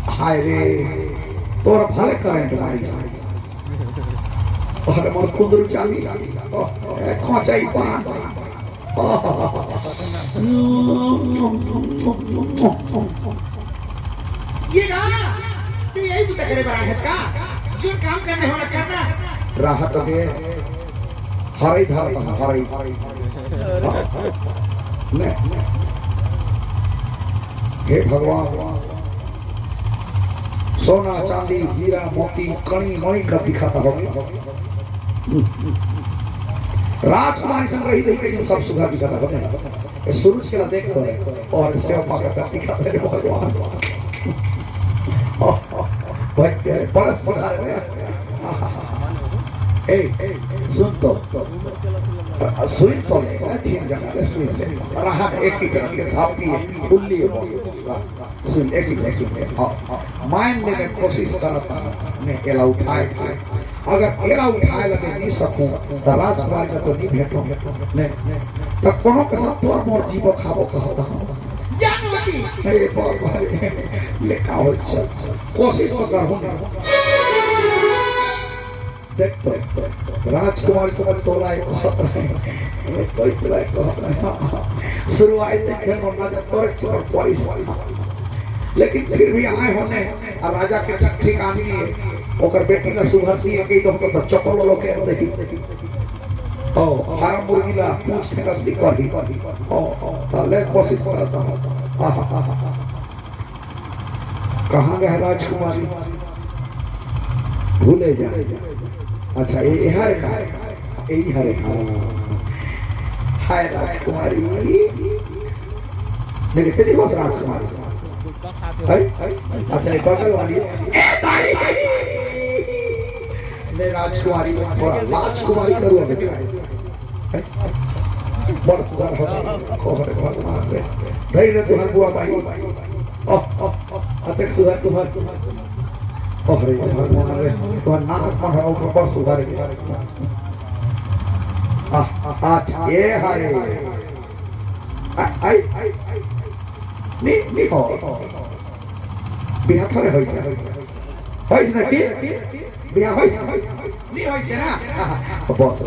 हाय रे तोर भाले करेंट मारी और मोर कुंदरू चाली खोचाई पान ये ना तू यही बुता करे बड़ा है इसका जो काम करने होना करना राहत के हरी धार हरी ने हे भगवान सोना चांदी हीरा मोती कणी मणि का दिखाता होगा राजकुमारी संग रही रही जो सब सुधा दिखाता होगा सूरज के देख कर और सेवा पाकर का दिखाते हैं भगवान भाई बड़ा सुधार है ए सुन तो सुन तो छीन जाना सुन ले रहा एक ही करके थापी फुल्ली सुन एक ही माइंड लेने कोशिश करता ने केला उठाए अगर केला उठाए लगे नहीं सकूं तो राजकुमार का तो नहीं भेटो ने तो कोनो के साथ तोर मोर जीव खाबो कहता जानवती अरे बाबा ले आओ चल कोशिश तो कर देख तो राजकुमार को तोलाए कोई तोलाए शुरुआत देखे मरना जब तोर चोर पड़ी लेकिन फिर भी आए होने और राजा के ठीक आनी है ओकर बेटी ना सुभरती है कि तो चप्पल वालों के देखी ओ फार्म मुर्गी ला पूछ के कसली करी ओ ले कोशिश करता कहां गए राजकुमारी भूले जाए अच्छा ये हर का यही हर का हाय राजकुमारी मेरे तेरी बहुत राजकुमारी है अच्छा एक बगल वाली मैं राजकुमारी बड़ा राजकुमारी करूँ बेटा बड़ा सुधार होता कोहरे भगवान रे भाई रे तुहार बुआ भाई अतक सुधार तुहार कोहरे भगवान रे तुहार नाक पर हो ऊपर सुधार ये हाय आई नी हो बिना थोड़े होई होई ना की बिना होई नी होई से ना बस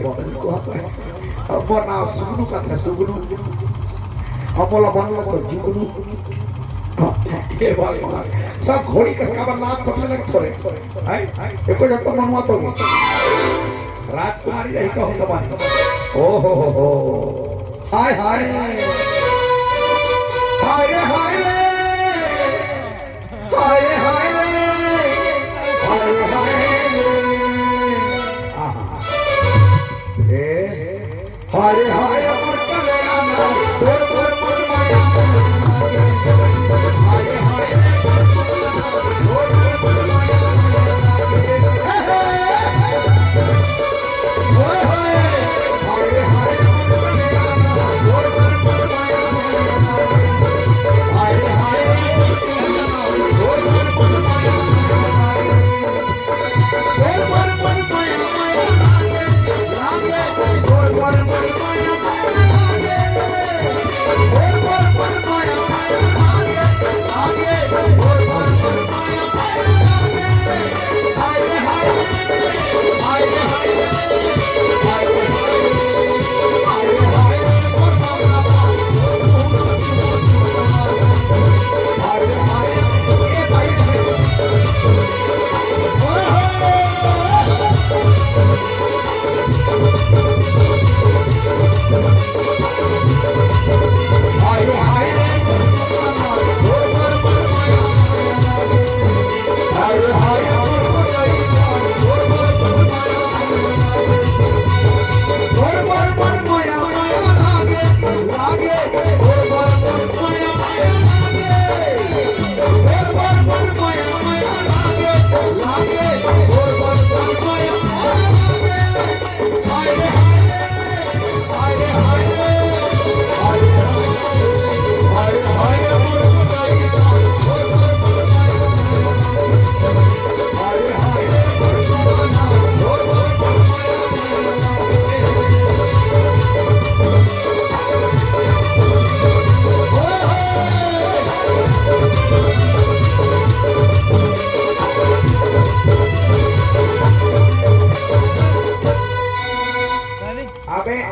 अब ना सुगनु का था सुगनु अपोला बनला तो जुगनु ये भगवान सब घोड़ी का खबर लाभ थोड़े लग थोड़े है एको जब मनवा तो राजकुमारी रही का होता बानी ओ हो हाय हाय हाय हाय हाय हाय हाय हाय हाय अमर कल्याण तोर तोर मन माया हाय हाय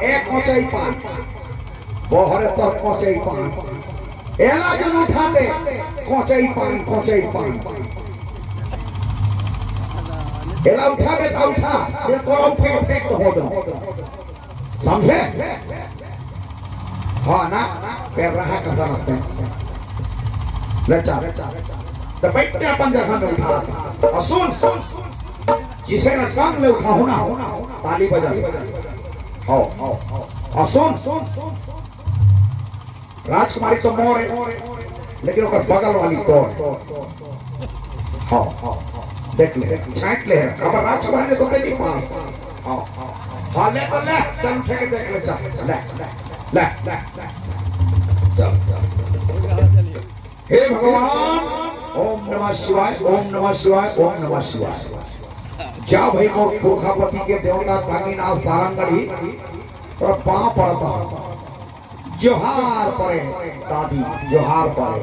एक कोचई पान बोहरे तो कोचई पान एला जन उठा दे कोचई पान एला उठा दे तो उठा ये तोरा उठे फेंक तो हो दो समझे हाँ ना पैर रहा कैसा लगते हैं ले चार तो बैठते अपन जगह में उठा और सुन जिसे मैं संग में उठा हूं ना ताली बजा आओ और सुन राजकुमारी तो मोर है लेकिन उसका बगल वाली तोड़ हाँ देख ले छांट ले अब राजकुमारी ने तो तेरी पास हाँ ले तो ले चल उठे के देख ले चल ले चल हे भगवान ओम नमः शिवाय ओम नमः शिवाय ओम नमः शिवाय जा भाई मोर पुरखापति के देवता कामीनाथ सारंगढ़ी तो पांव पड़ता जोहार पड़े दादी जोहार पड़े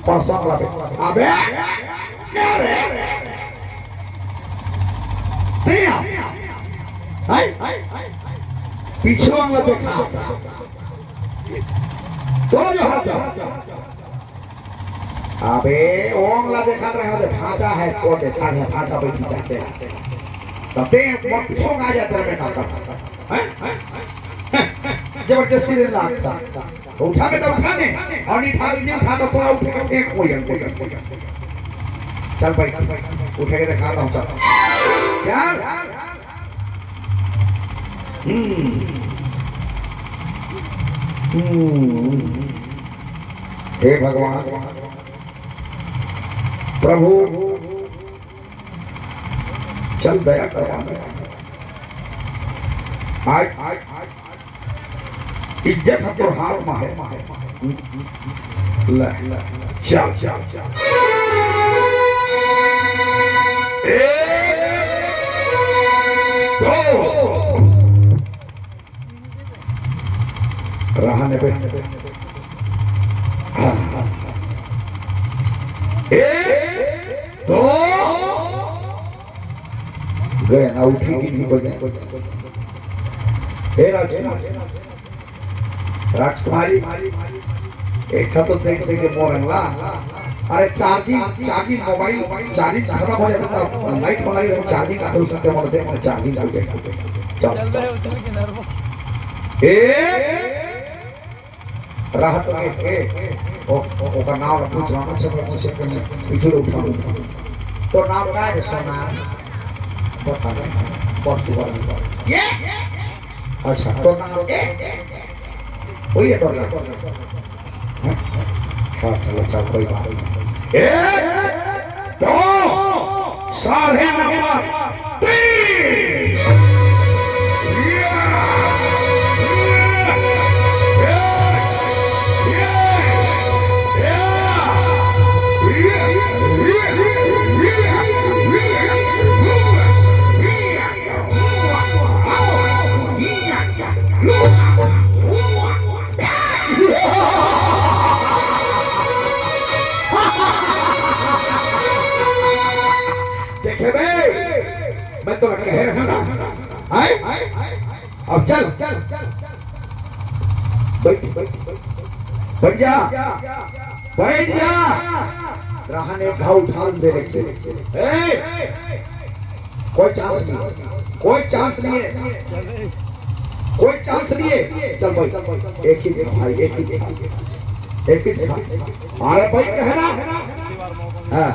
परसों लगे अबे पीछे वाला देखा तो जो हाथ अबे ओंगला देखा रहे हो भाजा है तो देखा है भाजा बैठी जाते हैं तब ते मक्खों आ जाते हैं ना जबरदस्ती दे लागता तो उठा के तो उठाने और नहीं उठा तो थोड़ा उठे के एक कोई चल भाई उठे के दिखा रहा हूँ चल यार हे भगवान प्रभु चल दया करवा आज इज्जत है तो हार माहे चल रहने पे तो गए ना उठी की नहीं बजे राजकुमारी एक तो देख देख के मोरंगला अरे चार्जिंग मोबाइल चार्जिंग खत्म हो जाता था लाइट बनाई रही चार्जिंग का तो सकते मोड़ दे मैं चार्जिंग कर दे राहत में ओ का नाम पूछ रहा हूं से पीछे उठा तो नाम क्या है सोना बता दे बहुत ये अच्छा तो नाम वही है तो हाँ चलो कोई बात नहीं दो साढ़े मैं तो कह रहा ना अब चल बैठ जा रहने घाव उठा दे कोई चांस नहीं है चल भाई एक ही भाई एक ही अरे भाई कहना हाँ